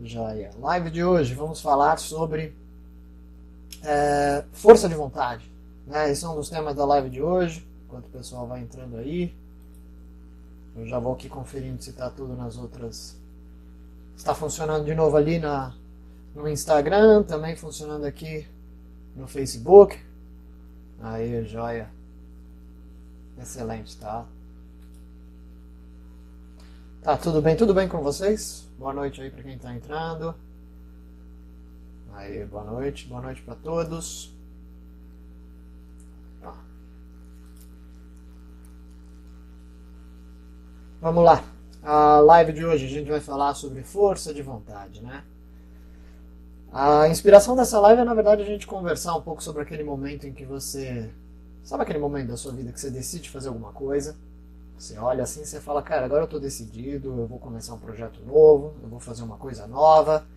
Joia. Live de hoje vamos falar sobre força de vontade. Né? Esse é um dos temas da live de hoje. Enquanto o pessoal vai entrando aí, eu já vou aqui conferindo se está tudo nas outras. Está funcionando de novo ali no Instagram, também funcionando aqui no Facebook. Aí, joia. Excelente, tá? Tá, tudo bem com vocês? Boa noite aí para quem está entrando. Aí, boa noite para todos. Tá. Vamos lá. A live de hoje a gente vai falar sobre força de vontade, né? A inspiração dessa live é, na verdade, a gente conversar um pouco sobre aquele momento em que você... Sabe aquele momento da sua vida que você decide fazer alguma coisa? Você olha assim e você fala, cara, agora eu estou decidido, eu vou começar um projeto novo, eu vou fazer uma coisa nova.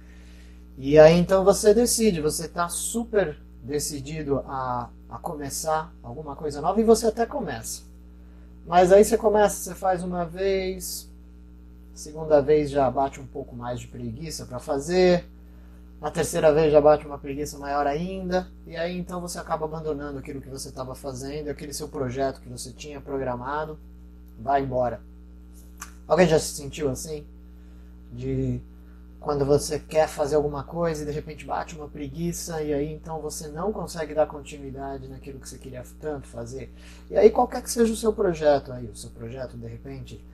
E aí então você decide, você está super decidido a começar alguma coisa nova e você até começa. Mas aí você começa, você faz uma vez, segunda vez já bate um pouco mais de preguiça para fazer, na terceira vez já bate uma preguiça maior ainda, e aí então você acaba abandonando aquilo que você estava fazendo, aquele seu projeto que você tinha programado, vai embora. Alguém já se sentiu assim? De quando você quer fazer alguma coisa e de repente bate uma preguiça e aí então você não consegue dar continuidade naquilo que você queria tanto fazer. E aí qualquer que seja o seu projeto aí, o seu projeto de repente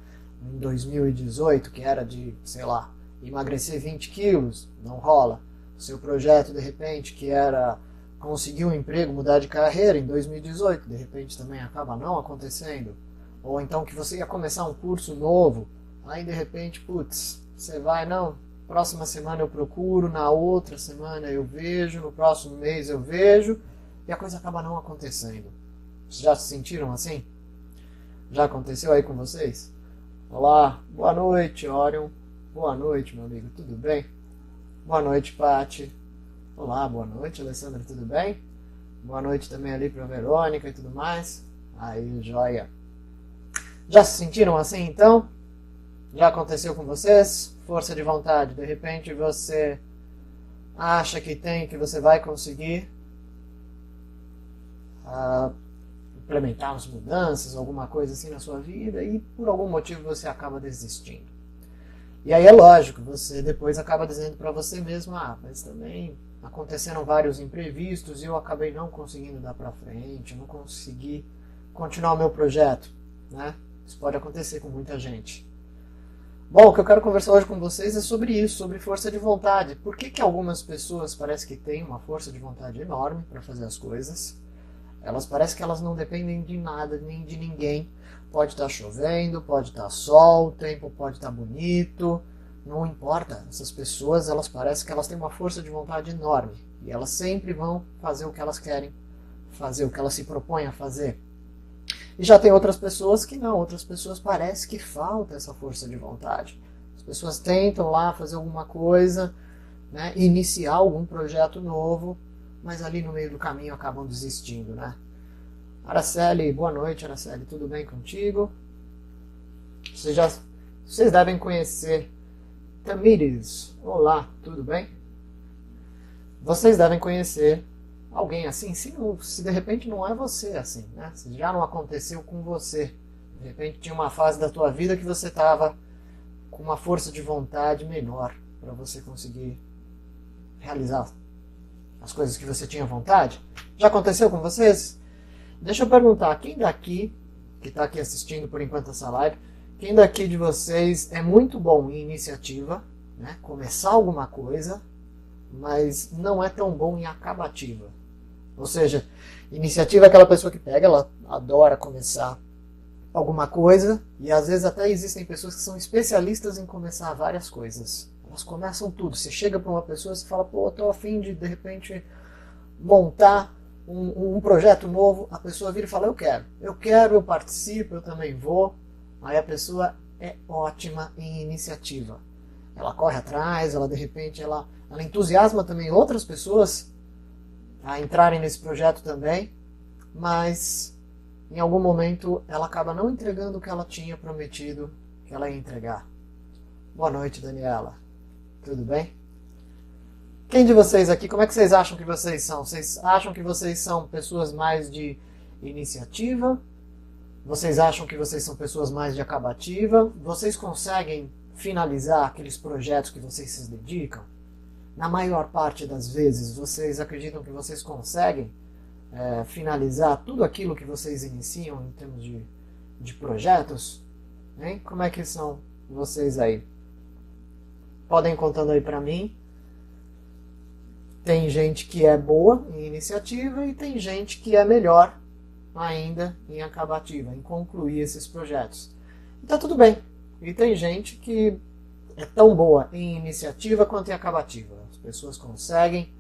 em 2018 que era de, sei lá, emagrecer 20 quilos, não rola. O seu projeto de repente que era conseguir um emprego, mudar de carreira em 2018, de repente também acaba não acontecendo. Ou então que você ia começar um curso novo, aí de repente, putz, você vai, não, próxima semana eu procuro, na outra semana eu vejo, no próximo mês eu vejo, e a coisa acaba não acontecendo. Vocês já se sentiram assim? Já aconteceu aí com vocês? Olá, boa noite, Orion. Boa noite, meu amigo, tudo bem? Boa noite, Pati. Olá, boa noite, Alessandra, tudo bem? Boa noite também ali para Verônica e tudo mais. Aí, joia. Já se sentiram assim, então? Já aconteceu com vocês? Força de vontade. De repente você acha que tem, que você vai conseguir implementar umas mudanças, alguma coisa assim na sua vida e por algum motivo você acaba desistindo. E aí é lógico, você depois acaba dizendo para você mesmo, mas também aconteceram vários imprevistos e eu acabei não conseguindo dar para frente, não consegui continuar o meu projeto, né? Isso pode acontecer com muita gente. Bom, o que eu quero conversar hoje com vocês é sobre isso, sobre força de vontade. Por que algumas pessoas parece que têm uma força de vontade enorme para fazer as coisas? Elas parecem que elas não dependem de nada, nem de ninguém. Pode estar chovendo, pode estar sol, o tempo pode estar bonito, não importa. Essas pessoas, elas parecem que elas têm uma força de vontade enorme. E elas sempre vão fazer o que elas querem fazer, o que elas se propõem a fazer. E já tem outras pessoas que não, outras pessoas parece que falta essa força de vontade. As pessoas tentam lá fazer alguma coisa, né, iniciar algum projeto novo, mas ali no meio do caminho acabam desistindo, né? Araceli, boa noite, Araceli, tudo bem contigo? Vocês devem conhecer Tamires. Olá, tudo bem? Vocês devem conhecer alguém assim, se de repente não é você assim, né? Se já não aconteceu com você, de repente tinha uma fase da tua vida que você estava com uma força de vontade menor para você conseguir realizar as coisas que você tinha vontade. Já aconteceu com vocês? Deixa eu perguntar, quem daqui, que está aqui assistindo por enquanto essa live, quem daqui de vocês é muito bom em iniciativa, né? Começar alguma coisa, mas não é tão bom em acabativa? Ou seja, iniciativa é aquela pessoa que pega, ela adora começar alguma coisa, e às vezes até existem pessoas que são especialistas em começar várias coisas. Elas começam tudo. Você chega para uma pessoa e fala, pô, eu tô a fim de repente montar um projeto novo. A pessoa vira e fala, eu participo, eu também vou. Aí a pessoa é ótima em iniciativa. Ela corre atrás, ela de repente ela entusiasma também outras pessoas a entrarem nesse projeto também, mas em algum momento ela acaba não entregando o que ela tinha prometido que ela ia entregar. Boa noite, Daniela. Tudo bem? Quem de vocês aqui, como é que vocês acham que vocês são? Vocês acham que vocês são pessoas mais de iniciativa? Vocês acham que vocês são pessoas mais de acabativa? Vocês conseguem finalizar aqueles projetos que vocês se dedicam? Na maior parte das vezes, vocês acreditam que vocês conseguem finalizar tudo aquilo que vocês iniciam em termos de projetos? Hein? Como é que são vocês aí? Podem ir contando aí pra mim. Tem gente que é boa em iniciativa e tem gente que é melhor ainda em acabativa, em concluir esses projetos. E tá tudo bem. E tem gente que é tão boa em iniciativa quanto em acabativa. As pessoas conseguem,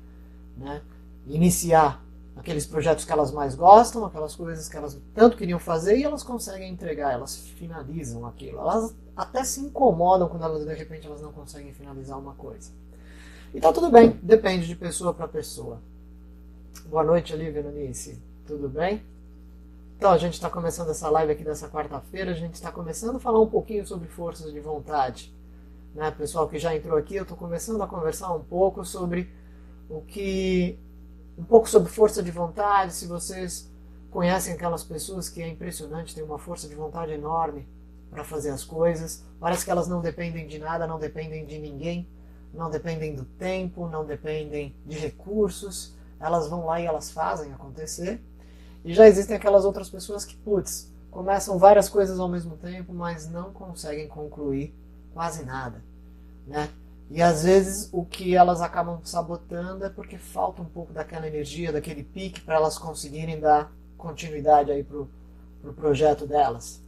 né, iniciar aqueles projetos que elas mais gostam, aquelas coisas que elas tanto queriam fazer, e elas conseguem entregar, elas finalizam aquilo. Elas até se incomodam quando elas, de repente elas não conseguem finalizar uma coisa. E tá tudo bem, depende de pessoa para pessoa. Boa noite, Olivia Nunice. Tudo bem? Então, a gente está começando essa live aqui dessa quarta-feira, a gente está começando a falar um pouquinho sobre forças de vontade. Né? Pessoal que já entrou aqui, eu estou começando a conversar um pouco sobre um pouco sobre força de vontade, se vocês conhecem aquelas pessoas que é impressionante, têm uma força de vontade enorme para fazer as coisas, parece que elas não dependem de nada, não dependem de ninguém, não dependem do tempo, não dependem de recursos, elas vão lá e elas fazem acontecer. E já existem aquelas outras pessoas que, putz, começam várias coisas ao mesmo tempo, mas não conseguem concluir quase nada, né? E às vezes o que elas acabam sabotando é porque falta um pouco daquela energia, daquele pique para elas conseguirem dar continuidade aí pro projeto delas.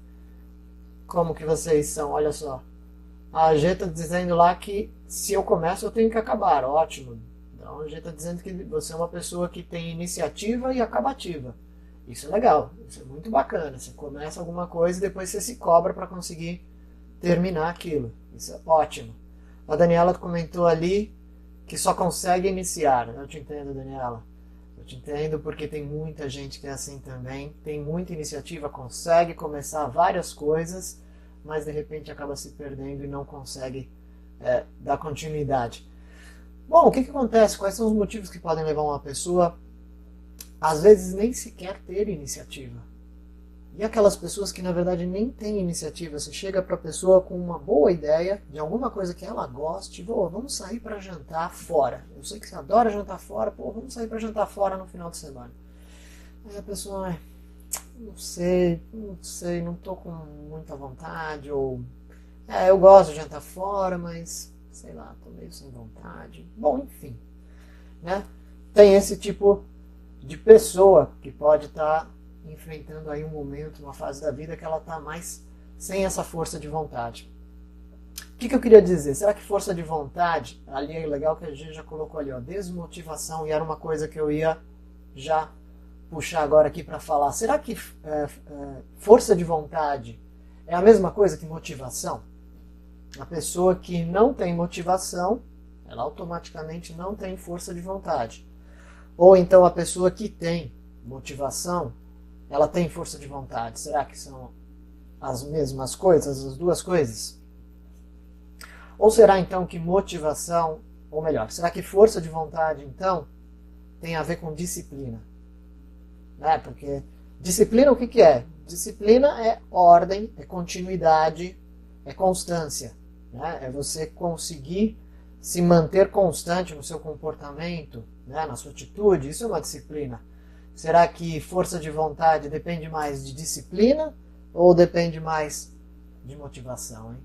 Como que vocês são? Olha só. A G está dizendo lá que se eu começo eu tenho que acabar. Ótimo. Então a G está dizendo que você é uma pessoa que tem iniciativa e acabativa. Isso é legal. Isso é muito bacana. Você começa alguma coisa e depois você se cobra para conseguir terminar aquilo. Isso é ótimo. A Daniela comentou ali que só consegue iniciar. Eu te entendo, Daniela. Eu te entendo porque tem muita gente que é assim também. Tem muita iniciativa, consegue começar várias coisas, mas de repente acaba se perdendo e não consegue dar continuidade. Bom, o que acontece? Quais são os motivos que podem levar uma pessoa, às vezes, nem sequer ter iniciativa? E aquelas pessoas que na verdade nem têm iniciativa, você chega para a pessoa com uma boa ideia de alguma coisa que ela goste, vamos sair para jantar fora. Eu sei que você adora jantar fora, vamos sair para jantar fora no final de semana. Aí a pessoa, não sei, não estou com muita vontade, ou eu gosto de jantar fora, mas sei lá, estou meio sem vontade. Bom, enfim, né? Tem esse tipo de pessoa que pode estar enfrentando aí um momento, uma fase da vida que ela está mais sem essa força de vontade. O que eu queria dizer? Será que força de vontade, ali é legal que a gente já colocou ali, ó, desmotivação, e era uma coisa que eu ia já puxar agora aqui para falar. Será que força de vontade é a mesma coisa que motivação? A pessoa que não tem motivação, ela automaticamente não tem força de vontade. Ou então a pessoa que tem motivação, ela tem força de vontade. Será que são as mesmas coisas, as duas coisas? Ou será então que motivação, ou melhor, será que força de vontade então tem a ver com disciplina? Né? Porque disciplina o que é? Disciplina é ordem, é continuidade, é constância. Né? É você conseguir se manter constante no seu comportamento, né? Na sua atitude, isso é uma disciplina. Será que força de vontade depende mais de disciplina ou depende mais de motivação, hein?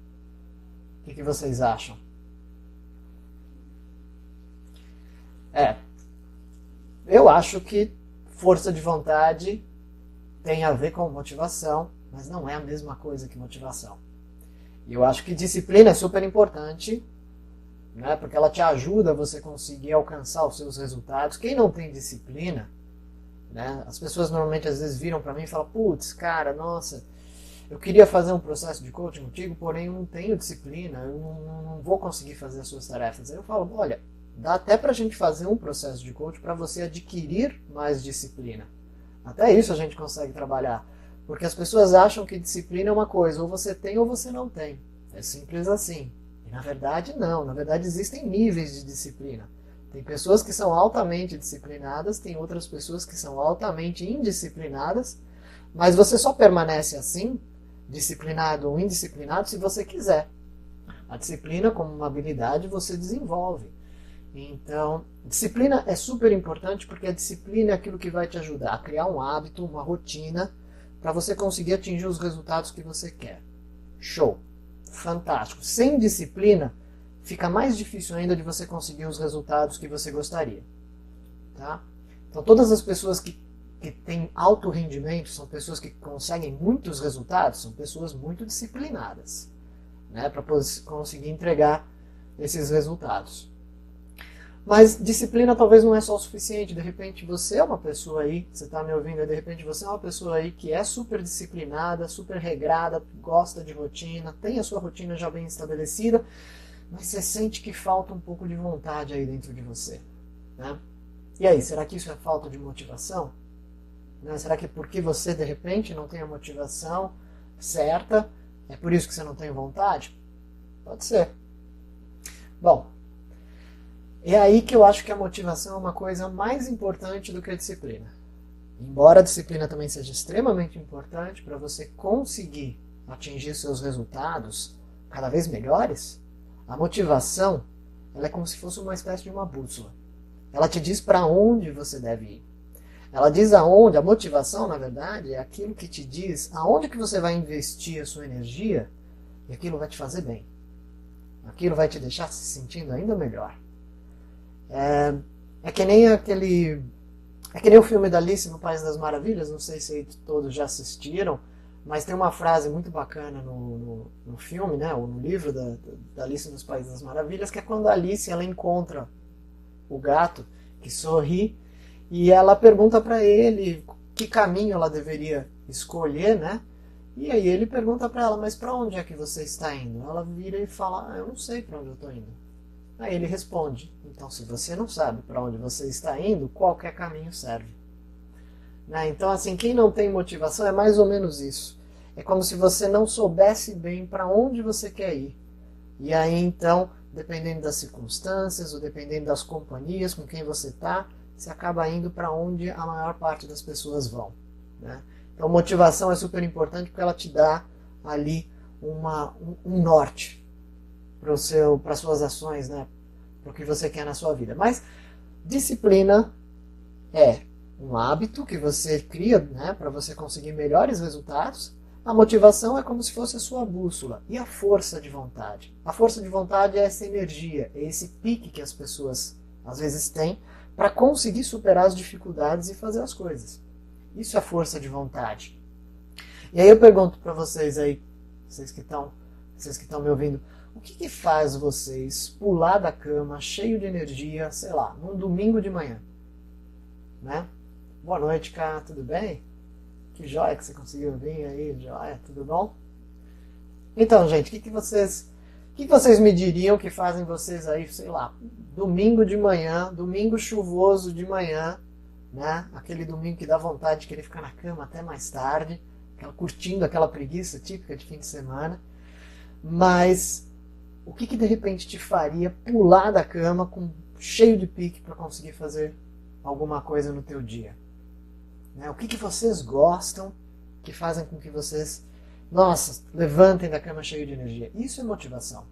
O que vocês acham? Eu acho que força de vontade tem a ver com motivação, mas não é a mesma coisa que motivação. E eu acho que disciplina é super importante, né? Porque ela te ajuda a você conseguir alcançar os seus resultados. Quem não tem disciplina, né? As pessoas normalmente às vezes viram para mim e falam, putz, cara, nossa, eu queria fazer um processo de coaching contigo, porém eu não tenho disciplina, eu não vou conseguir fazer as suas tarefas. Aí eu falo, olha, dá até pra gente fazer um processo de coaching para você adquirir mais disciplina. Até isso a gente consegue trabalhar. Porque as pessoas acham que disciplina é uma coisa, ou você tem ou você não tem. É simples assim. E na verdade não, na verdade existem níveis de disciplina. Tem pessoas que são altamente disciplinadas, tem outras pessoas que são altamente indisciplinadas, mas você só permanece assim, disciplinado ou indisciplinado, se você quiser. A disciplina, como uma habilidade, você desenvolve. Então, disciplina é super importante porque a disciplina é aquilo que vai te ajudar a criar um hábito, uma rotina, para você conseguir atingir os resultados que você quer. Show! Fantástico! Sem disciplina, fica mais difícil ainda de você conseguir os resultados que você gostaria. Tá? Então, todas as pessoas que têm alto rendimento, são pessoas que conseguem muitos resultados, são pessoas muito disciplinadas, né, para conseguir entregar esses resultados. Mas disciplina talvez não é só o suficiente. De repente você é uma pessoa aí, você está me ouvindo, de repente você é uma pessoa aí que é super disciplinada, super regrada, gosta de rotina, tem a sua rotina já bem estabelecida, mas você sente que falta um pouco de vontade aí dentro de você. Né? E aí, será que isso é falta de motivação? Né? Será que porque você de repente não tem a motivação certa, é por isso que você não tem vontade? Pode ser. Bom, é aí que eu acho que a motivação é uma coisa mais importante do que a disciplina. Embora a disciplina também seja extremamente importante para você conseguir atingir seus resultados cada vez melhores, a motivação ela é como se fosse uma espécie de uma bússola. Ela te diz para onde você deve ir. Ela diz aonde, a motivação, na verdade, é aquilo que te diz aonde que você vai investir a sua energia e aquilo vai te fazer bem. Aquilo vai te deixar se sentindo ainda melhor. É que nem o filme da Alice no País das Maravilhas, não sei se todos já assistiram, mas tem uma frase muito bacana no filme, né, ou no livro da Alice nos Países das Maravilhas, que é quando a Alice ela encontra o gato que sorri e ela pergunta para ele que caminho ela deveria escolher, né? E aí ele pergunta para ela, mas para onde é que você está indo? Ela vira e fala, eu não sei para onde eu estou indo. Aí ele responde, então se você não sabe para onde você está indo, qualquer caminho serve. Né? Então assim, quem não tem motivação é mais ou menos isso. É como se você não soubesse bem para onde você quer ir. E aí então, dependendo das circunstâncias, ou dependendo das companhias com quem você está, você acaba indo para onde a maior parte das pessoas vão. Né? Então motivação é super importante porque ela te dá ali um norte para as suas ações, né? Para o que você quer na sua vida. Mas disciplina é um hábito que você cria, né, para você conseguir melhores resultados. A motivação é como se fosse a sua bússola. E a força de vontade? A força de vontade é essa energia, é esse pique que as pessoas às vezes têm para conseguir superar as dificuldades e fazer as coisas. Isso é força de vontade. E aí eu pergunto para vocês aí, vocês que estão me ouvindo, o que faz vocês pular da cama cheio de energia, sei lá, num domingo de manhã? Né? Boa noite, cara, tudo bem? Que joia que você conseguiu vir aí, joia, tudo bom? Então, gente, o que vocês me diriam que fazem vocês aí, sei lá, domingo de manhã, domingo chuvoso de manhã, né? Aquele domingo que dá vontade de querer ficar na cama até mais tarde, curtindo aquela preguiça típica de fim de semana, mas o que de repente te faria pular da cama cheio de pique para conseguir fazer alguma coisa no teu dia? Né? O que vocês gostam que fazem com que vocês, nossa, levantem da cama cheio de energia? Isso é motivação.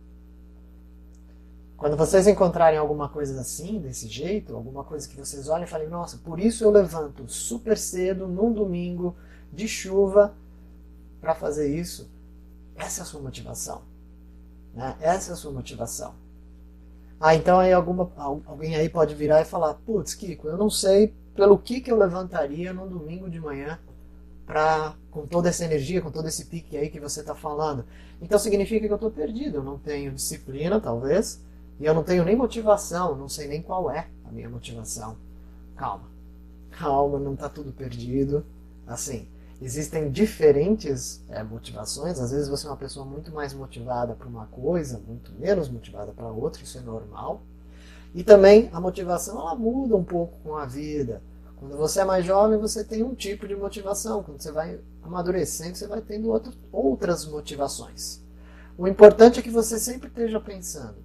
Quando vocês encontrarem alguma coisa assim, desse jeito, alguma coisa que vocês olhem e falem, nossa, por isso eu levanto super cedo, num domingo de chuva, para fazer isso, essa é a sua motivação. Né? Essa é a sua motivação. Então aí alguém aí pode virar e falar, putz, Kiko, eu não sei pelo que eu levantaria num domingo de manhã com toda essa energia, com todo esse pique aí que você está falando. Então significa que eu estou perdido, eu não tenho disciplina, talvez, e eu não tenho nem motivação, não sei nem qual é a minha motivação. Calma, não está tudo perdido. Assim, existem diferentes motivações. Às vezes você é uma pessoa muito mais motivada para uma coisa, muito menos motivada para outra, isso é normal. E também a motivação ela muda um pouco com a vida. Quando você é mais jovem, você tem um tipo de motivação. Quando você vai amadurecendo, você vai tendo outras motivações. O importante é que você sempre esteja pensando,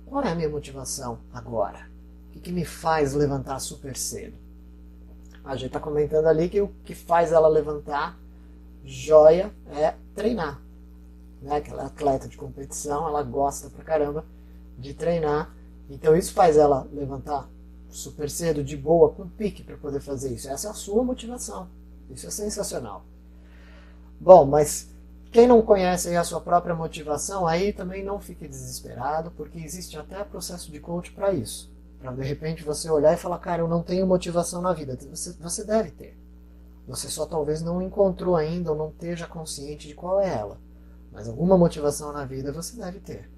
qual é a minha motivação agora? que me faz levantar super cedo? A gente está comentando ali que o que faz ela levantar joia é treinar. Né? Aquela atleta de competição, ela gosta pra caramba de treinar. Então isso faz ela levantar super cedo, de boa, com pique para poder fazer isso. Essa é a sua motivação. Isso é sensacional. Bom, mas quem não conhece aí a sua própria motivação, aí também não fique desesperado, porque existe até processo de coach para isso. Para de repente você olhar e falar, cara, eu não tenho motivação na vida. Você deve ter. Você só talvez não encontrou ainda ou não esteja consciente de qual é ela. Mas alguma motivação na vida você deve ter.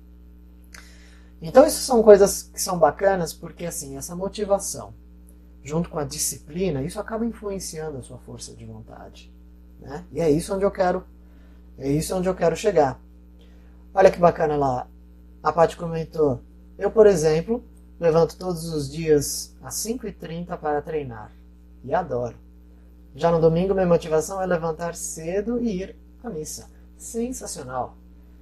Então isso são coisas que são bacanas, porque assim, essa motivação, junto com a disciplina, isso acaba influenciando a sua força de vontade. Né? E é isso onde eu quero chegar. Olha que bacana lá. A Paty comentou, eu, por exemplo, levanto todos os dias às 5h30 para treinar. E adoro. Já no domingo, minha motivação é levantar cedo e ir à missa. Sensacional.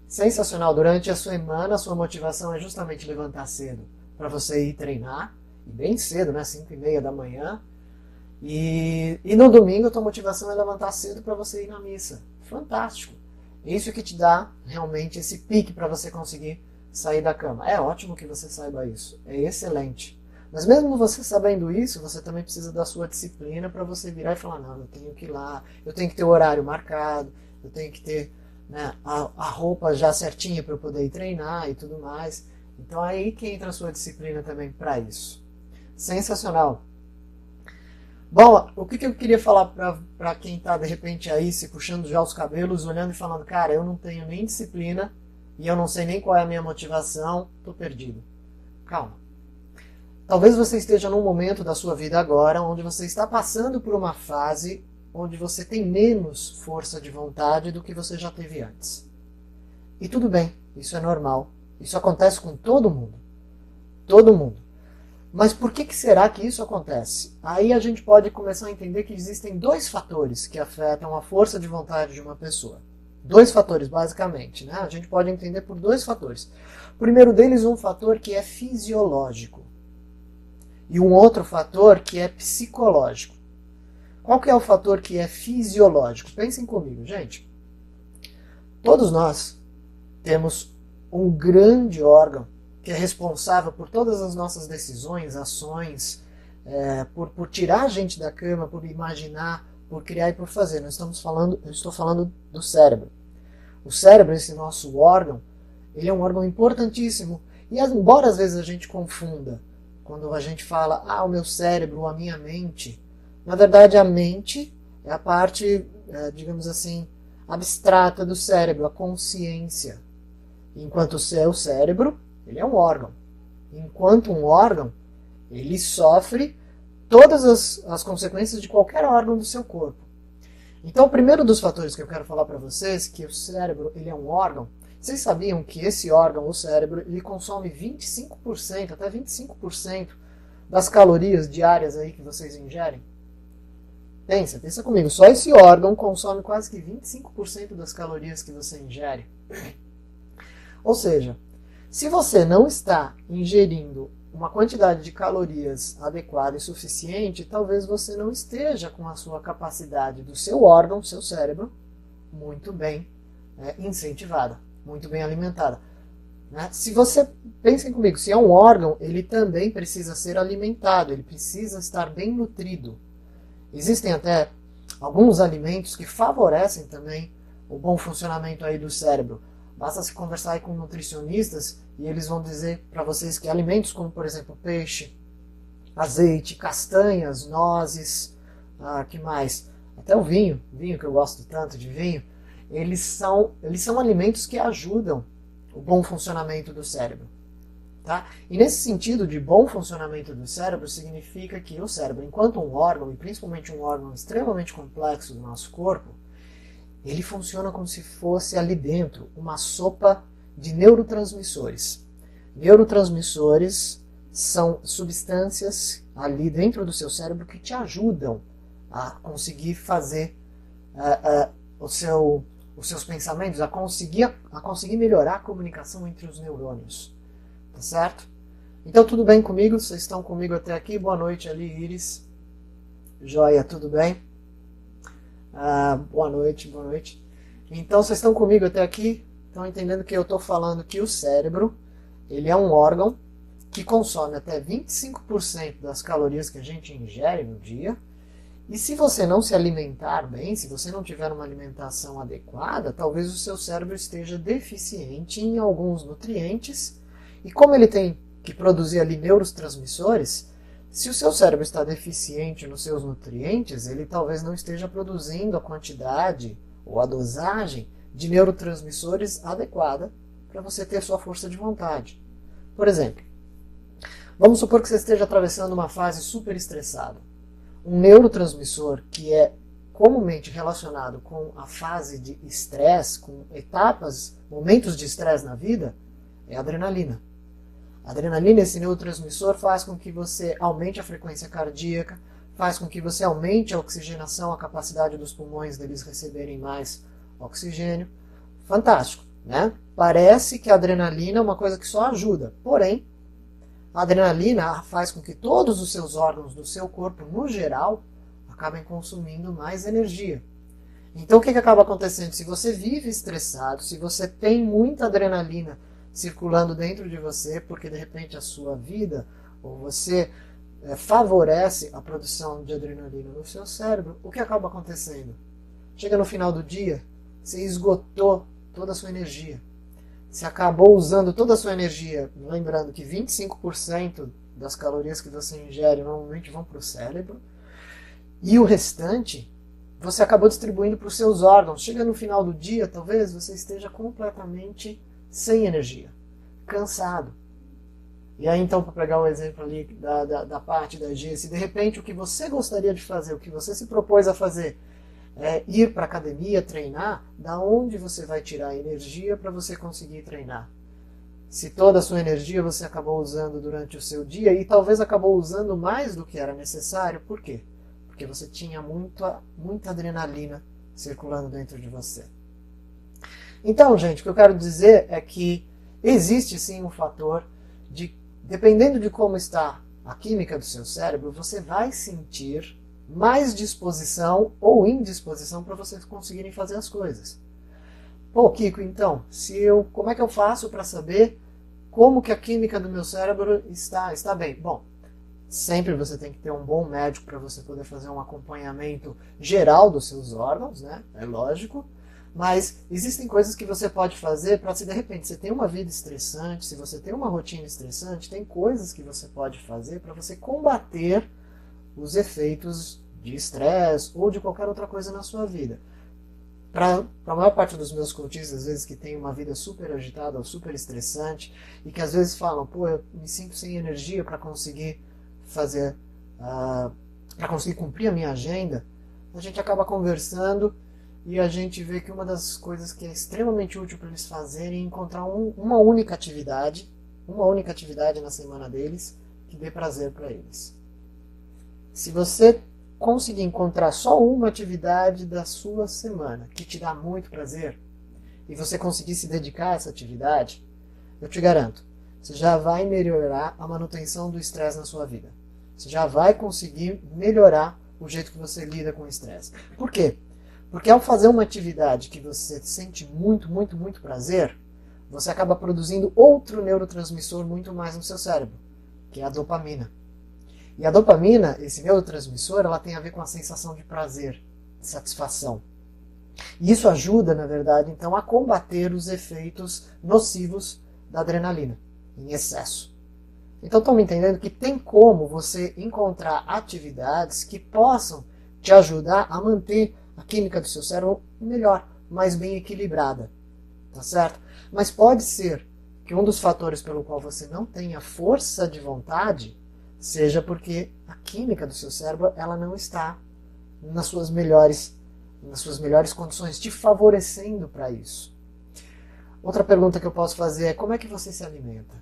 Sensacional. Durante a semana, a sua motivação é justamente levantar cedo para você ir treinar. E bem cedo, né? 5h30 da manhã. E no domingo, a tua motivação é levantar cedo para você ir na missa. Fantástico. Isso que te dá realmente esse pique para você conseguir sair da cama. É ótimo que você saiba isso. É excelente. Mas mesmo você sabendo isso, você também precisa da sua disciplina para você virar e falar, não, eu tenho que ir lá, eu tenho que ter o horário marcado, eu tenho que ter, né, a roupa já certinha para eu poder ir treinar e tudo mais. Então é aí que entra a sua disciplina também para isso. Sensacional. Bom, o que eu queria falar para quem está de repente aí se puxando já os cabelos, olhando e falando, cara, eu não tenho nem disciplina e eu não sei nem qual é a minha motivação, estou perdido. Calma. Talvez você esteja num momento da sua vida agora onde você está passando por uma fase onde você tem menos força de vontade do que você já teve antes. E tudo bem, isso é normal. Isso acontece com todo mundo. Todo mundo. Mas por que será que isso acontece? Aí a gente pode começar a entender que existem dois fatores que afetam a força de vontade de uma pessoa. Dois fatores, basicamente. Né? A gente pode entender por dois fatores. O primeiro deles, um fator que é fisiológico. E um outro fator que é psicológico. Qual que é o fator que é fisiológico? Pensem comigo, gente. Todos nós temos um grande órgão que é responsável por todas as nossas decisões, ações, por tirar a gente da cama, por imaginar, por criar e por fazer. Eu estou falando do cérebro. O cérebro, esse nosso órgão, ele é um órgão importantíssimo. E embora às vezes a gente confunda, quando a gente fala, o meu cérebro, ou a minha mente, na verdade a mente é a parte, digamos assim, abstrata do cérebro, a consciência. Enquanto o seu cérebro, ele é um órgão. Enquanto um órgão, ele sofre todas as consequências de qualquer órgão do seu corpo. Então, o primeiro dos fatores que eu quero falar para vocês, que o cérebro ele é um órgão, vocês sabiam que esse órgão, o cérebro, ele consome 25%, até 25% das calorias diárias aí que vocês ingerem? Pensa comigo, só esse órgão consome quase que 25% das calorias que você ingere. Ou seja, se você não está ingerindo uma quantidade de calorias adequada e suficiente, talvez você não esteja com a sua capacidade do seu órgão, seu cérebro, muito bem incentivada, muito bem alimentada. Né? Se você, pensem comigo, se é um órgão, ele também precisa ser alimentado, ele precisa estar bem nutrido. Existem até alguns alimentos que favorecem também o bom funcionamento aí do cérebro. Basta se conversar aí com nutricionistas e eles vão dizer para vocês que alimentos como, por exemplo, peixe, azeite, castanhas, nozes, que mais? Até o vinho que eu gosto tanto de vinho, eles são alimentos que ajudam o bom funcionamento do cérebro. Tá? E nesse sentido de bom funcionamento do cérebro, significa que o cérebro, enquanto um órgão, e principalmente um órgão extremamente complexo do nosso corpo, ele funciona como se fosse ali dentro uma sopa de neurotransmissores. Neurotransmissores são substâncias ali dentro do seu cérebro que te ajudam a conseguir fazer os seus pensamentos, a conseguir melhorar a comunicação entre os neurônios. Tá certo? Então tudo bem comigo? Vocês estão comigo até aqui? Boa noite ali, Iris. Joia, tudo bem? Boa noite, boa noite. Então vocês estão comigo até aqui? Estão entendendo que eu estou falando que o cérebro, ele é um órgão que consome até 25% das calorias que a gente ingere no dia. E se você não se alimentar bem, se você não tiver uma alimentação adequada, talvez o seu cérebro esteja deficiente em alguns nutrientes. E como ele tem que produzir ali neurotransmissores, se o seu cérebro está deficiente nos seus nutrientes, ele talvez não esteja produzindo a quantidade ou a dosagem de neurotransmissores adequada para você ter sua força de vontade. Por exemplo, vamos supor que você esteja atravessando uma fase super estressada. Um neurotransmissor que é comumente relacionado com a fase de estresse, com etapas, momentos de estresse na vida, é a adrenalina. A adrenalina, esse neurotransmissor, faz com que você aumente a frequência cardíaca, faz com que você aumente a oxigenação, a capacidade dos pulmões deles receberem mais oxigênio. Fantástico, né? Parece que a adrenalina é uma coisa que só ajuda, porém, a adrenalina faz com que todos os seus órgãos do seu corpo, no geral, acabem consumindo mais energia. Então o que acaba acontecendo? Se você vive estressado, se você tem muita adrenalina circulando dentro de você, porque de repente a sua vida, ou você favorece a produção de adrenalina no seu cérebro, o que acaba acontecendo? Chega no final do dia, você esgotou toda a sua energia. Você acabou usando toda a sua energia, lembrando que 25% das calorias que você ingere normalmente vão para o cérebro, e o restante você acabou distribuindo para os seus órgãos. Chega no final do dia, talvez você esteja completamente sem energia, cansado. E aí então, para pegar o exemplo ali da parte da G, se de repente o que você gostaria de fazer, o que você se propôs a fazer, ir para a academia, treinar, da onde você vai tirar a energia para você conseguir treinar? Se toda a sua energia você acabou usando durante o seu dia e talvez acabou usando mais do que era necessário, por quê? Porque você tinha muita adrenalina circulando dentro de você. Então, gente, o que eu quero dizer é que existe sim um fator de, dependendo de como está a química do seu cérebro, você vai sentir mais disposição ou indisposição para vocês conseguirem fazer as coisas. Pô, Kiko, então, como é que eu faço para saber como que a química do meu cérebro está bem? Bom, sempre você tem que ter um bom médico para você poder fazer um acompanhamento geral dos seus órgãos, né? É lógico. Mas existem coisas que você pode fazer para, se de repente você tem uma vida estressante, se você tem uma rotina estressante, tem coisas que você pode fazer para você combater os efeitos de estresse ou de qualquer outra coisa na sua vida. Para a maior parte dos meus coaches, às vezes que tem uma vida super agitada ou super estressante e que às vezes falam, pô, eu me sinto sem energia para conseguir fazer, para conseguir cumprir a minha agenda, a gente acaba conversando e a gente vê que uma das coisas que é extremamente útil para eles fazerem é encontrar uma única atividade na semana deles que dê prazer para eles. Se você conseguir encontrar só uma atividade da sua semana que te dá muito prazer e você conseguir se dedicar a essa atividade, eu te garanto, você já vai melhorar a manutenção do estresse na sua vida. Você já vai conseguir melhorar o jeito que você lida com o estresse. Por quê? Porque ao fazer uma atividade que você sente muito prazer, você acaba produzindo outro neurotransmissor muito mais no seu cérebro, que é a dopamina. E a dopamina, esse neurotransmissor, ela tem a ver com a sensação de prazer, de satisfação. E isso ajuda, na verdade, então, a combater os efeitos nocivos da adrenalina, em excesso. Então, estão me entendendo que tem como você encontrar atividades que possam te ajudar a manter a química do seu cérebro melhor, mais bem equilibrada. Tá certo? Mas pode ser que um dos fatores pelo qual você não tenha força de vontade seja porque a química do seu cérebro ela não está nas suas melhores condições, te favorecendo para isso. Outra pergunta que eu posso fazer é como é que você se alimenta?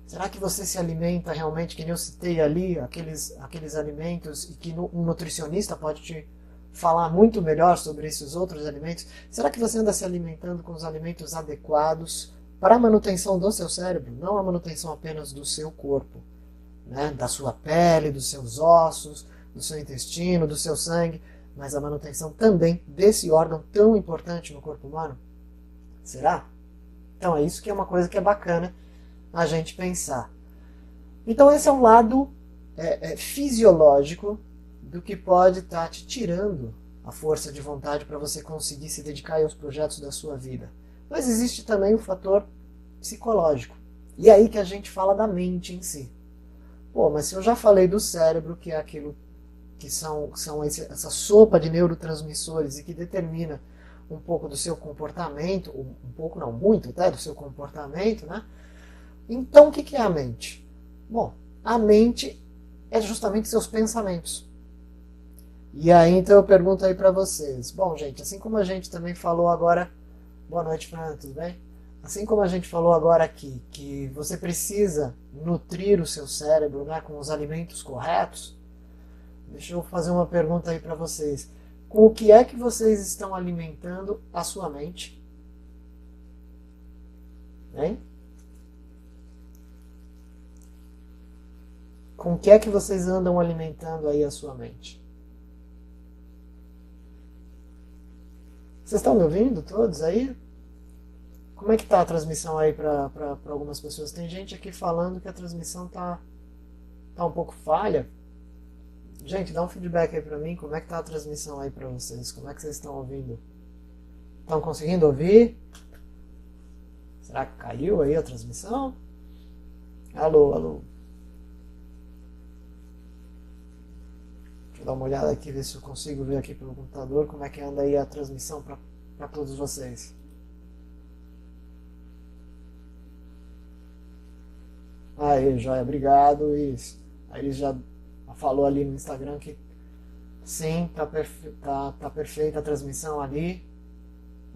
Será que você se alimenta realmente, que nem eu citei ali, aqueles alimentos e que um nutricionista pode te falar muito melhor sobre esses outros alimentos? Será que você anda se alimentando com os alimentos adequados para a manutenção do seu cérebro, não a manutenção apenas do seu corpo, né? Da sua pele, dos seus ossos, do seu intestino, do seu sangue, mas a manutenção também desse órgão tão importante no corpo humano? Será? Então é isso que é uma coisa que é bacana a gente pensar. Então esse é um lado fisiológico do que pode estar te tirando a força de vontade para você conseguir se dedicar aos projetos da sua vida. Mas existe também o fator psicológico. E é aí que a gente fala da mente em si. Pô, mas se eu já falei do cérebro, que é aquilo que são essa sopa de neurotransmissores e que determina um pouco do seu comportamento, um pouco não, muito até do seu comportamento, né? Então o que é a mente? Bom, a mente é justamente seus pensamentos. E aí então eu pergunto aí para vocês. Bom, gente, assim como a gente também falou agora... Boa noite, Fran, tudo bem? Assim como a gente falou agora aqui, que você precisa nutrir o seu cérebro, né, com os alimentos corretos, deixa eu fazer uma pergunta aí para vocês. Com o que é que vocês estão alimentando a sua mente? Hein? Com o que é que vocês andam alimentando aí a sua mente? Vocês estão me ouvindo todos aí? Como é que tá a transmissão aí para algumas pessoas? Tem gente aqui falando que a transmissão tá um pouco falha. Gente, dá um feedback aí para mim. Como é que tá a transmissão aí para vocês? Como é que vocês estão ouvindo? Estão conseguindo ouvir? Será que caiu aí a transmissão? Alô, alô. Deixa eu dar uma olhada aqui, ver se eu consigo ver aqui pelo computador como é que anda aí a transmissão para todos vocês. Aí, joia, obrigado. Isso. Aí já falou ali no Instagram que sim, tá perfeita a transmissão ali.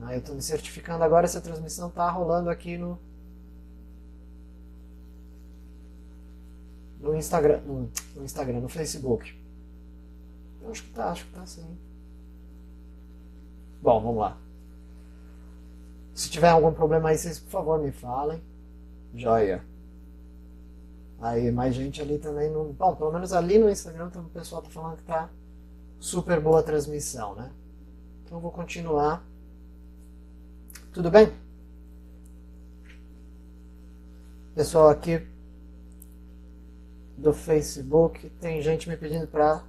Aí eu estou me certificando agora se a transmissão tá rolando aqui no Instagram, no Facebook. Eu acho que tá sim. Bom, vamos lá. Se tiver algum problema aí, vocês por favor me falem. Joia. Aí mais gente ali também no... Bom, pelo menos ali no Instagram o pessoal tá falando que tá super boa a transmissão, né? Então eu vou continuar. Tudo bem? Pessoal aqui do Facebook, tem gente me pedindo para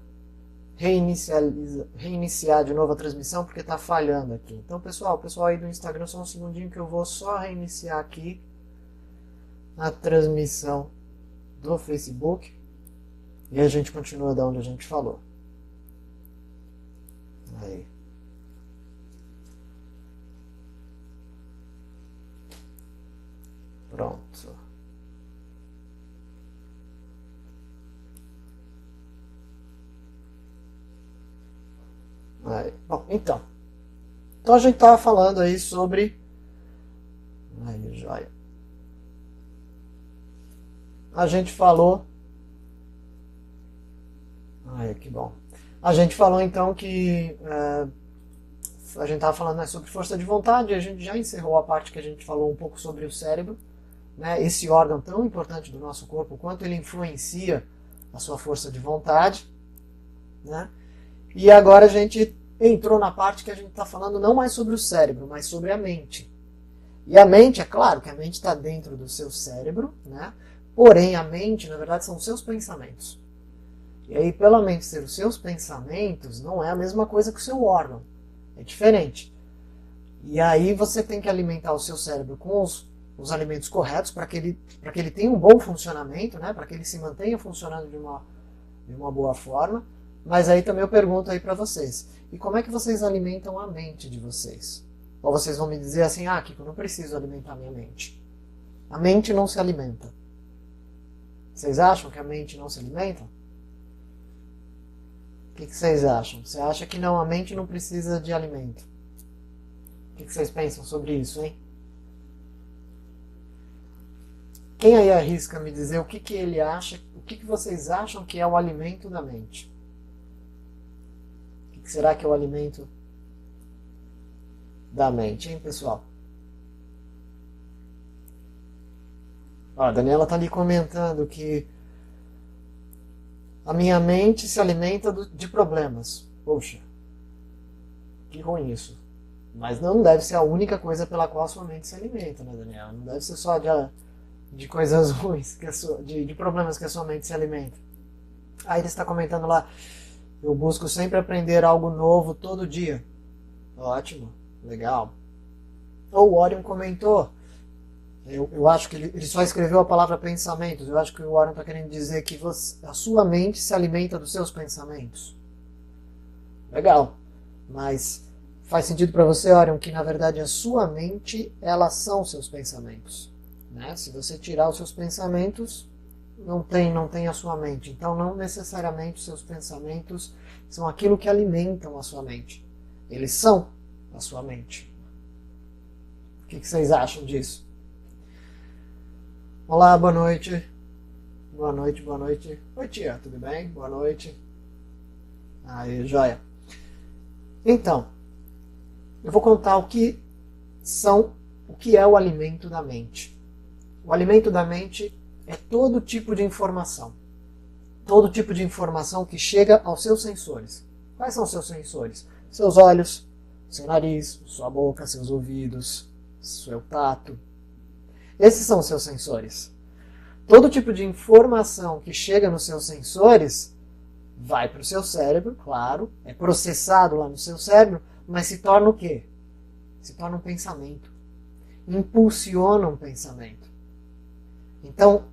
reiniciar de novo a transmissão porque tá falhando aqui. Então, pessoal aí do Instagram, só um segundinho que eu vou só reiniciar aqui a transmissão do Facebook e a gente continua da onde a gente falou. Aí. Pronto. Aí. Bom, então a gente estava falando aí sobre... Aí, joia. A gente falou... Ai, que bom. A gente falou então que... a gente estava falando, né, sobre força de vontade, e a gente já encerrou a parte que a gente falou um pouco sobre o cérebro, né, esse órgão tão importante do nosso corpo, o quanto ele influencia a sua força de vontade, né? E agora a gente entrou na parte que a gente está falando não mais sobre o cérebro, mas sobre a mente. E a mente, é claro que a mente está dentro do seu cérebro, né? Porém a mente, na verdade, são os seus pensamentos. E aí, pela mente ser os seus pensamentos, não é a mesma coisa que o seu órgão. É diferente. E aí você tem que alimentar o seu cérebro com os alimentos corretos para que ele tenha um bom funcionamento, né? Para que ele se mantenha funcionando de uma boa forma. Mas aí também eu pergunto aí para vocês. E como é que vocês alimentam a mente de vocês? Ou vocês vão me dizer assim, Kiko, eu não preciso alimentar minha mente. A mente não se alimenta. Vocês acham que a mente não se alimenta? O que vocês acham? Você acha que não, a mente não precisa de alimento? O que vocês pensam sobre isso, hein? Quem aí arrisca me dizer o que ele acha, o que vocês acham que é o alimento da mente? O que será que é o alimento da mente, hein, pessoal? Ó, a Daniela tá ali comentando que a minha mente se alimenta de problemas. Poxa, que ruim isso. Mas não deve ser a única coisa pela qual a sua mente se alimenta, né, Daniela? Não deve ser só de coisas ruins, de problemas que a sua mente se alimenta. Aí ele está comentando lá, eu busco sempre aprender algo novo todo dia. Ótimo, legal. Ou o Orion comentou, eu acho que ele só escreveu a palavra pensamentos. Eu acho que o Warren está querendo dizer que a sua mente se alimenta dos seus pensamentos. Legal. Mas faz sentido para você, Orion, que na verdade a sua mente, elas são seus pensamentos. Né? Se você tirar os seus pensamentos, não tem a sua mente. Então não necessariamente os seus pensamentos são aquilo que alimentam a sua mente. Eles são a sua mente. O que vocês acham disso? Olá, boa noite. Boa noite, boa noite. Oi, tia, tudo bem? Boa noite. Aí, joia. Então, eu vou contar o que é o alimento da mente. O alimento da mente é todo tipo de informação. Todo tipo de informação que chega aos seus sensores. Quais são os seus sensores? Seus olhos, seu nariz, sua boca, seus ouvidos, seu tato. Esses são os seus sensores. Todo tipo de informação que chega nos seus sensores vai para o seu cérebro, claro, é processado lá no seu cérebro, mas se torna o quê? Se torna um pensamento. Impulsiona um pensamento. Então,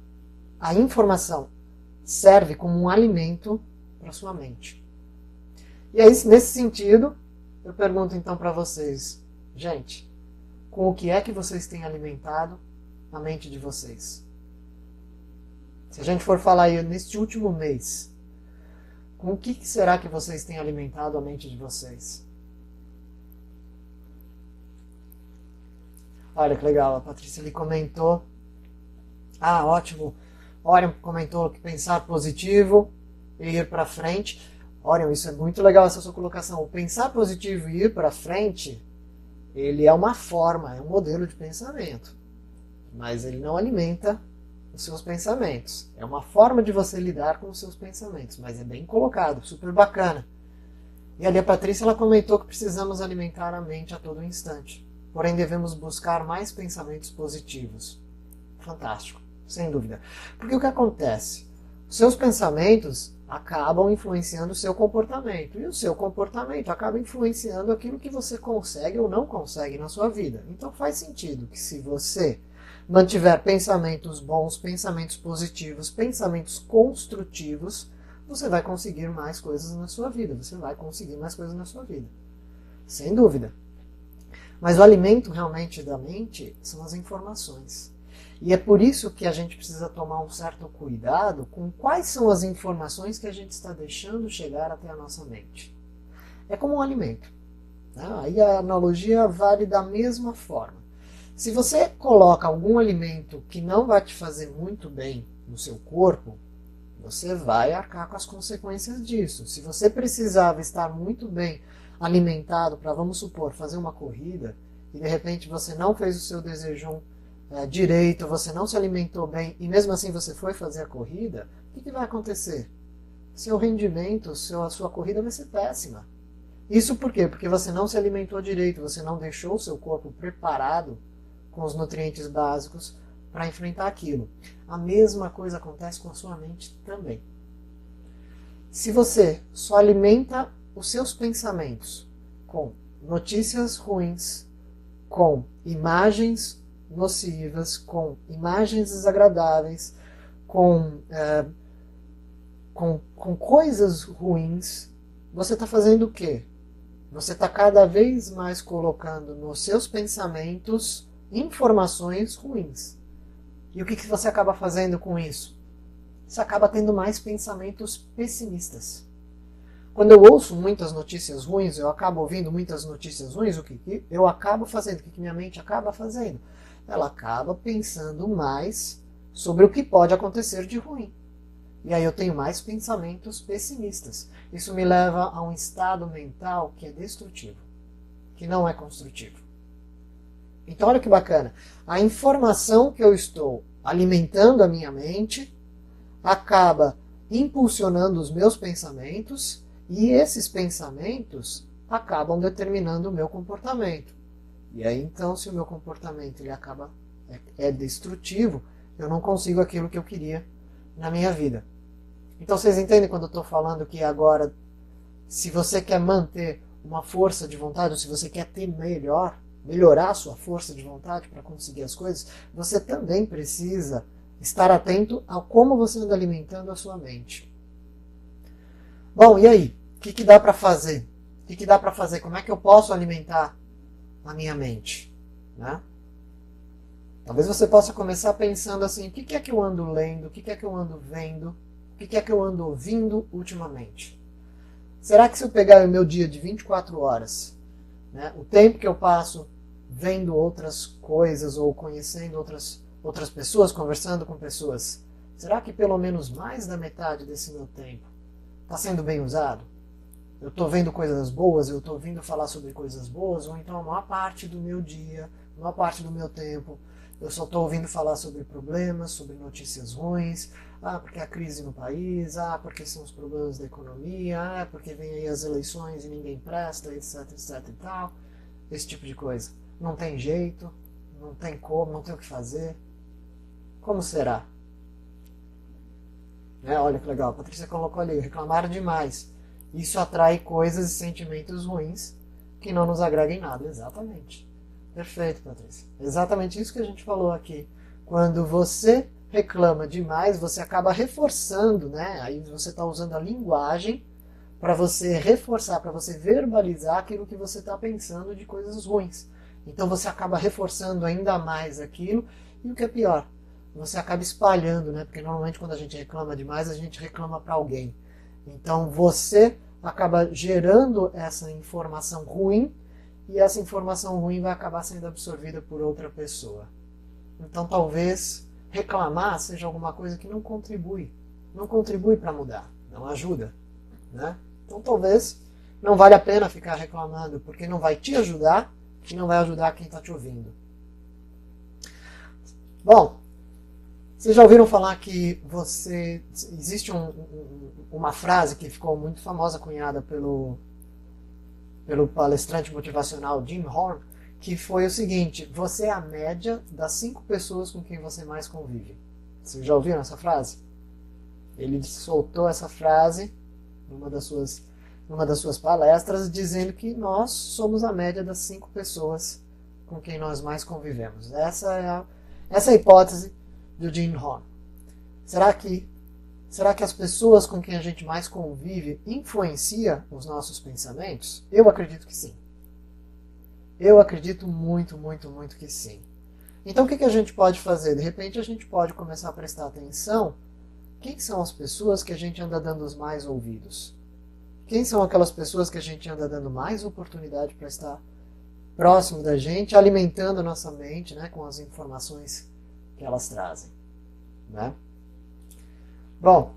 a informação serve como um alimento para a sua mente. E aí, nesse sentido, eu pergunto então para vocês, gente, com o que é que vocês têm alimentado a mente de vocês? Se a gente for falar aí neste último mês, com o que será que vocês têm alimentado a mente de vocês? Olha que legal, a Patrícia ali comentou. Ah, ótimo. Orion comentou que pensar positivo e ir para frente. Orion, isso é muito legal, essa sua colocação. O pensar positivo e ir para frente, ele é uma forma, é um modelo de pensamento. Mas ele não alimenta os seus pensamentos. É uma forma de você lidar com os seus pensamentos, mas é bem colocado, super bacana. E ali a Patrícia ela comentou que precisamos alimentar a mente a todo instante. Porém, devemos buscar mais pensamentos positivos. Fantástico, sem dúvida. Porque o que acontece? Os seus pensamentos acabam influenciando o seu comportamento. E o seu comportamento acaba influenciando aquilo que você consegue ou não consegue na sua vida. Então faz sentido que se você mantiver pensamentos bons, pensamentos positivos, pensamentos construtivos, você vai conseguir mais coisas na sua vida. Você vai conseguir mais coisas na sua vida. Sem dúvida. Mas o alimento realmente da mente são as informações. E é por isso que a gente precisa tomar um certo cuidado com quais são as informações que a gente está deixando chegar até a nossa mente. É como um alimento. Aí a analogia vale da mesma forma. Se você coloca algum alimento que não vai te fazer muito bem no seu corpo, você vai arcar com as consequências disso. Se você precisava estar muito bem alimentado para, vamos supor, fazer uma corrida, e de repente você não fez o seu desejum direito, você não se alimentou bem, e mesmo assim você foi fazer a corrida, o que vai acontecer? Seu rendimento, a sua corrida vai ser péssima. Isso por quê? Porque você não se alimentou direito, você não deixou o seu corpo preparado com os nutrientes básicos para enfrentar aquilo. A mesma coisa acontece com a sua mente também. Se você só alimenta os seus pensamentos com notícias ruins, com imagens nocivas, com imagens desagradáveis, com coisas ruins, você está fazendo o quê? Você está cada vez mais colocando nos seus pensamentos informações ruins. E o que você acaba fazendo com isso? Você acaba tendo mais pensamentos pessimistas. Quando eu ouço muitas notícias ruins, eu acabo ouvindo muitas notícias ruins, o que eu acabo fazendo? O que minha mente acaba fazendo? Ela acaba pensando mais sobre o que pode acontecer de ruim. E aí eu tenho mais pensamentos pessimistas. Isso me leva a um estado mental que é destrutivo, que não é construtivo. Então olha que bacana. A informação que eu estou alimentando a minha mente acaba impulsionando os meus pensamentos e esses pensamentos acabam determinando o meu comportamento. E aí então, se o meu comportamento ele acaba é destrutivo, eu não consigo aquilo que eu queria na minha vida. Então vocês entendem quando eu estou falando que agora, se você quer manter uma força de vontade, ou se você quer ter melhorar a sua força de vontade para conseguir as coisas, você também precisa estar atento a como você anda alimentando a sua mente. Bom, e aí? O que dá para fazer? O que dá para fazer? Como é que eu posso alimentar a minha mente? Né? Talvez você possa começar pensando assim, o que é que eu ando lendo? O que é que eu ando vendo? O que é que eu ando ouvindo ultimamente? Será que se eu pegar o meu dia de 24 horas, né, o tempo que eu passo vendo outras coisas ou conhecendo outras pessoas, conversando com pessoas, será que pelo menos mais da metade desse meu tempo está sendo bem usado? Eu estou vendo coisas boas, eu estou ouvindo falar sobre coisas boas, ou então a maior parte do meu dia, a maior parte do meu tempo, eu só estou ouvindo falar sobre problemas, sobre notícias ruins, porque a crise no país, porque são os problemas da economia, porque vem aí as eleições e ninguém presta, etc, etc e tal. Esse tipo de coisa. Não tem jeito, não tem como, não tem o que fazer. Como será? Olha que legal, a Patrícia colocou ali, reclamaram demais. Isso atrai coisas e sentimentos ruins que não nos agregam em nada. Exatamente. Perfeito, Patrícia. Exatamente isso que a gente falou aqui. Quando você reclama demais, você acaba reforçando, né? Aí você está usando a linguagem para você reforçar, para você verbalizar aquilo que você está pensando de coisas ruins. Então você acaba reforçando ainda mais aquilo, e o que é pior, você acaba espalhando, né? Porque normalmente quando a gente reclama demais, a gente reclama para alguém. Então você acaba gerando essa informação ruim, e essa informação ruim vai acabar sendo absorvida por outra pessoa. Então talvez reclamar seja alguma coisa que não contribui para mudar, não ajuda, né? Então talvez não vale a pena ficar reclamando, porque não vai te ajudar e não vai ajudar quem está te ouvindo. Bom, vocês já ouviram falar que existe uma frase que ficou muito famosa, cunhada pelo palestrante motivacional Jim Rohn, que foi o seguinte: você é a média das 5 pessoas com quem você mais convive. Vocês já ouviram essa frase? Ele soltou essa frase numa das suas palestras, dizendo que nós somos a média das 5 pessoas com quem nós mais convivemos. Essa é a hipótese do Jim Rohn. Será que as pessoas com quem a gente mais convive influenciam os nossos pensamentos? Eu acredito que sim. Eu acredito muito, muito, muito que sim. Então o que a gente pode fazer? De repente a gente pode começar a prestar atenção. Quem são as pessoas que a gente anda dando os mais ouvidos? Quem são aquelas pessoas que a gente anda dando mais oportunidade para estar próximo da gente, alimentando a nossa mente, né, com as informações que elas trazem, né? Bom,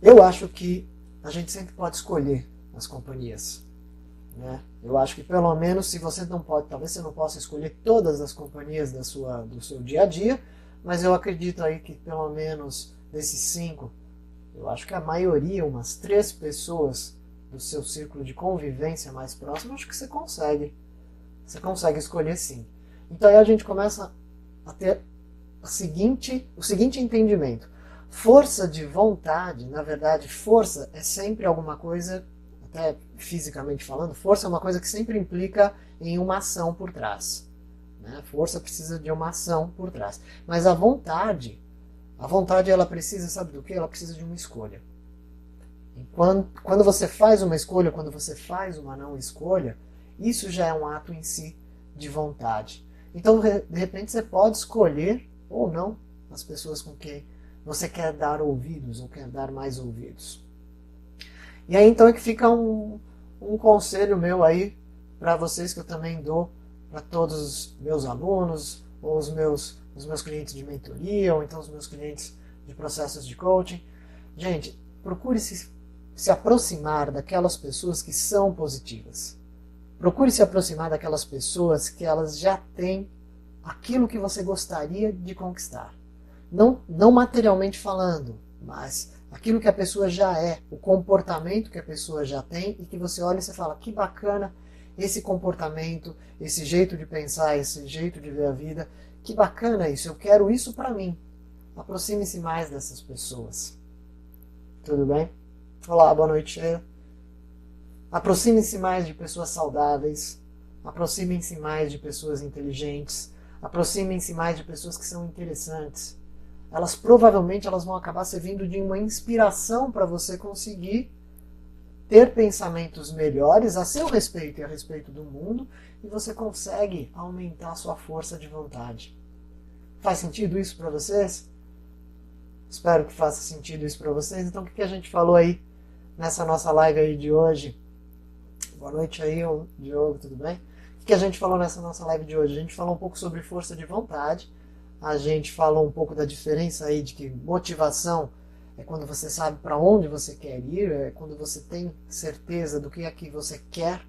eu acho que a gente sempre pode escolher as companhias, né? Eu acho que pelo menos, se você não pode, talvez você não possa escolher todas as companhias do seu dia a dia, mas eu acredito aí que pelo menos desses 5, eu acho que a maioria, umas 3 pessoas do seu círculo de convivência mais próximo, acho que você consegue escolher sim. Então aí a gente começa a ter o seguinte entendimento. Força de vontade, na verdade, força é sempre alguma coisa, até fisicamente falando, força é uma coisa que sempre implica em uma ação por trás, né? Força precisa de uma ação por trás. Mas a vontade ela precisa, sabe do que? Ela precisa de uma escolha. Quando você faz uma escolha, quando você faz uma não escolha, isso já é um ato em si de vontade. Então, de repente, você pode escolher ou não as pessoas com quem você quer dar ouvidos ou quer dar mais ouvidos. E aí então é que fica um conselho meu aí para vocês, que eu também dou para todos os meus alunos, ou os meus clientes de mentoria, ou então os meus clientes de processos de coaching. Gente, procure se aproximar daquelas pessoas que são positivas. Procure se aproximar daquelas pessoas que elas já têm aquilo que você gostaria de conquistar. Não materialmente falando, mas aquilo que a pessoa já é, o comportamento que a pessoa já tem e que você olha e você fala, que bacana esse comportamento, esse jeito de pensar, esse jeito de ver a vida, que bacana isso, eu quero isso para mim. Aproxime-se mais dessas pessoas. Tudo bem? Olá, boa noite. Aproxime-se mais de pessoas saudáveis, aproximem-se mais de pessoas inteligentes, aproximem-se mais de pessoas que são interessantes. Elas provavelmente vão acabar servindo de uma inspiração para você conseguir ter pensamentos melhores a seu respeito e a respeito do mundo, e você consegue aumentar a sua força de vontade. Faz sentido isso para vocês? Espero que faça sentido isso para vocês. Então, o que a gente falou aí nessa nossa live aí de hoje? Boa noite aí, Diogo, tudo bem? O que a gente falou nessa nossa live de hoje? A gente falou um pouco sobre força de vontade, a gente falou um pouco da diferença aí de que motivação é quando você sabe para onde você quer ir, é quando você tem certeza do que é que você quer,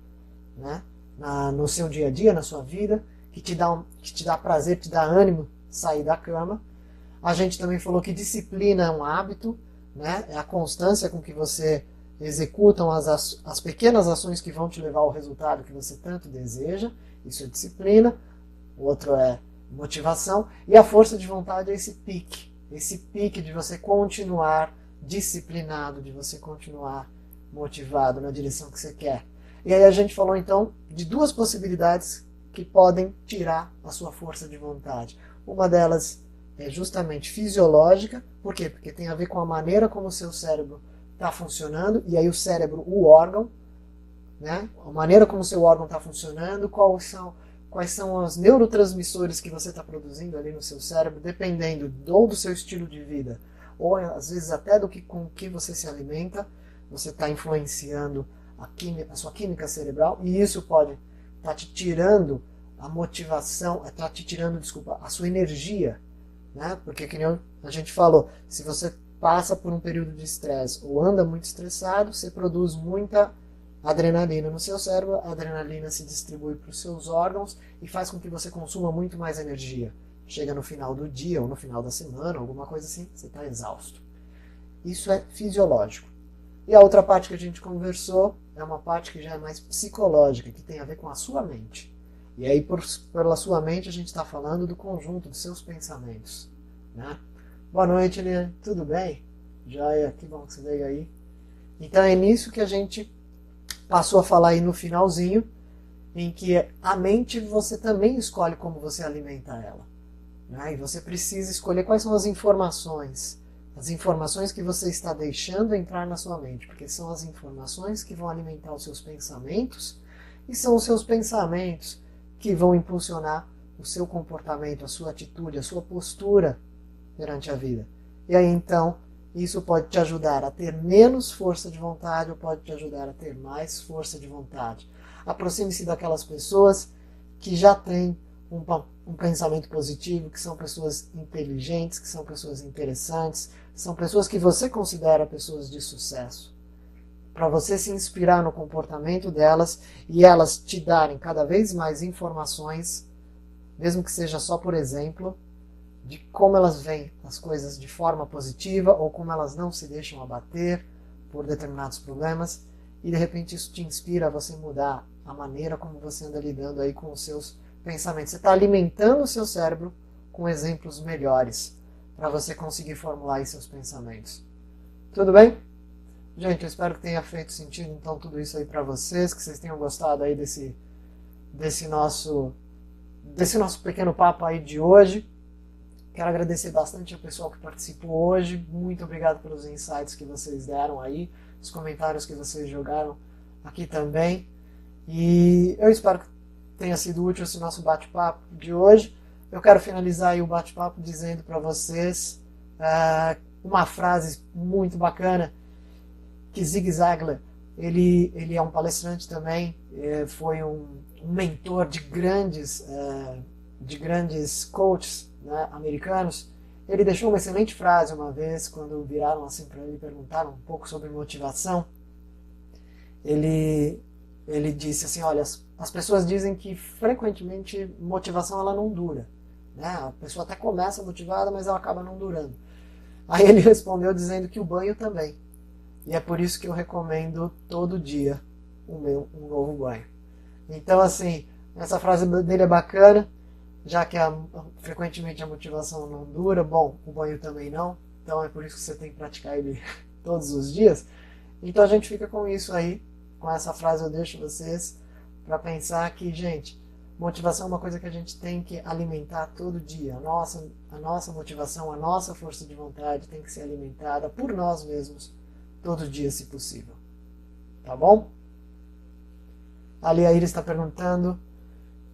né, no seu dia a dia, na sua vida, que te dá prazer, te dá ânimo sair da cama. A gente também falou que disciplina é um hábito, né, é a constância com que você executam as pequenas ações que vão te levar ao resultado que você tanto deseja. Isso é disciplina. O outro é motivação. E a força de vontade é esse pique de você continuar disciplinado, de você continuar motivado na direção que você quer. E aí a gente falou então de duas possibilidades que podem tirar a sua força de vontade. Uma delas é justamente fisiológica. Por quê? Porque tem a ver com a maneira como o seu cérebro está funcionando, e aí o cérebro, o órgão, né? A maneira como o seu órgão está funcionando, quais são os neurotransmissores que você está produzindo ali no seu cérebro, dependendo do seu estilo de vida, ou às vezes até com que você se alimenta, você está influenciando a sua química cerebral, e isso pode estar te tirando a motivação, está te tirando, a sua energia, né? Porque, que nem a gente falou, se você passa por um período de estresse ou anda muito estressado, você produz muita adrenalina no seu cérebro, a adrenalina se distribui para os seus órgãos e faz com que você consuma muito mais energia. Chega no final do dia ou no final da semana, alguma coisa assim, você está exausto. Isso é fisiológico. E a outra parte que a gente conversou é uma parte que já é mais psicológica, que tem a ver com a sua mente. E aí, pela sua mente, a gente está falando do conjunto dos seus pensamentos, né? Boa noite, Eliane. Tudo bem? Joia, que bom que você veio aí. Então é nisso que a gente passou a falar aí no finalzinho, em que a mente você também escolhe como você alimenta ela, né? E você precisa escolher quais são as informações que você está deixando entrar na sua mente, porque são as informações que vão alimentar os seus pensamentos, e são os seus pensamentos que vão impulsionar o seu comportamento, a sua atitude, a sua postura perante a vida. E aí então, isso pode te ajudar a ter menos força de vontade ou pode te ajudar a ter mais força de vontade. Aproxime-se daquelas pessoas que já têm um pensamento positivo, que são pessoas inteligentes, que são pessoas interessantes, são pessoas que você considera pessoas de sucesso. Para você se inspirar no comportamento delas e elas te darem cada vez mais informações, mesmo que seja só por exemplo, de como elas veem as coisas de forma positiva ou como elas não se deixam abater por determinados problemas, e de repente isso te inspira a você mudar a maneira como você anda lidando aí com os seus pensamentos. Você está alimentando o seu cérebro com exemplos melhores para você conseguir formular aí seus pensamentos. Tudo bem? Gente, eu espero que tenha feito sentido então tudo isso aí para vocês, que vocês tenham gostado aí desse nosso pequeno papo aí de hoje. Quero agradecer bastante ao pessoal que participou hoje. Muito obrigado pelos insights que vocês deram aí, os comentários que vocês jogaram aqui também. E eu espero que tenha sido útil esse nosso bate-papo de hoje. Eu quero finalizar aí o bate-papo dizendo para vocês uma frase muito bacana que Zig Ziglar, ele é um palestrante também, foi um mentor de grandes coaches, né, americanos. Ele deixou uma excelente frase uma vez, quando viraram assim para ele e perguntaram um pouco sobre motivação. Ele Ele disse assim, olha, as pessoas dizem que frequentemente motivação ela não dura, né? A pessoa até começa motivada, mas ela acaba não durando. Aí ele respondeu dizendo que o banho também. E é por isso que eu recomendo todo dia um novo banho. Então, assim, essa frase dele é bacana, já que frequentemente a motivação não dura, bom, o banho também não, então é por isso que você tem que praticar ele todos os dias. Então a gente fica com isso aí, com essa frase eu deixo vocês para pensar que, gente, motivação é uma coisa que a gente tem que alimentar todo dia. A nossa motivação, a nossa força de vontade tem que ser alimentada por nós mesmos todo dia, se possível. Tá bom? Ali a Iris está perguntando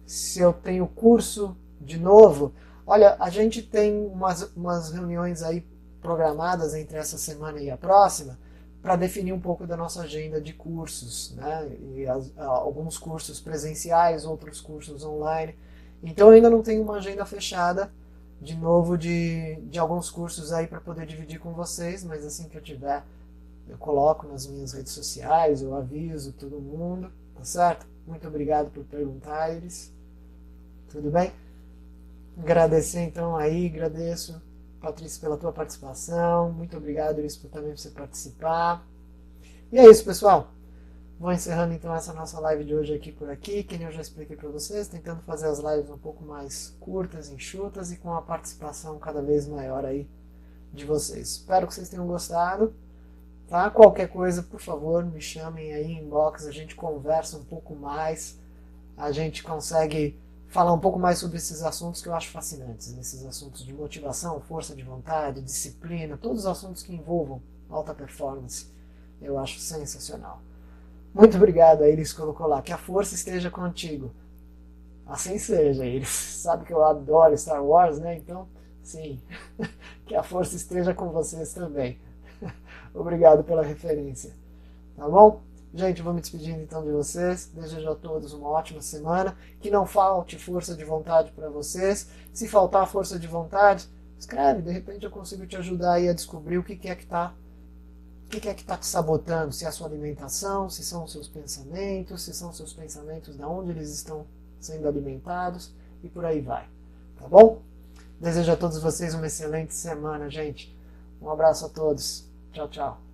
se eu tenho curso de novo. Olha, a gente tem umas reuniões aí programadas entre essa semana e a próxima para definir um pouco da nossa agenda de cursos, né? E alguns cursos presenciais, outros cursos online. Então eu ainda não tenho uma agenda fechada de novo de alguns cursos aí para poder dividir com vocês, mas assim que eu tiver, eu coloco nas minhas redes sociais, eu aviso todo mundo, tá certo? Muito obrigado por perguntar, Iris. Tudo bem? Agradecer então aí, agradeço, Patrícia, pela tua participação. Muito obrigado, Iris, também por você participar. E é isso, pessoal. Vou encerrando então essa nossa live de hoje aqui por aqui, que nem eu já expliquei para vocês, tentando fazer as lives um pouco mais curtas, enxutas e com a participação cada vez maior aí de vocês. Espero que vocês tenham gostado. Tá? Qualquer coisa, por favor, me chamem aí em inbox, a gente conversa um pouco mais, a gente consegue falar um pouco mais sobre esses assuntos que eu acho fascinantes, esses assuntos de motivação, força de vontade, disciplina, todos os assuntos que envolvam alta performance, eu acho sensacional. Muito obrigado, a Iris colocou lá, que a força esteja contigo. Assim seja, Iris. Sabe que eu adoro Star Wars, né? Então, sim, que a força esteja com vocês também. Obrigado pela referência. Tá bom? Gente, vou me despedindo então de vocês. Desejo a todos uma ótima semana. Que não falte força de vontade para vocês. Se faltar força de vontade, escreve. De repente eu consigo te ajudar aí a descobrir o que é que está te sabotando. Se é a sua alimentação, se são os seus pensamentos, se são os seus pensamentos, de onde eles estão sendo alimentados e por aí vai. Tá bom? Desejo a todos vocês uma excelente semana, gente. Um abraço a todos. Tchau, tchau.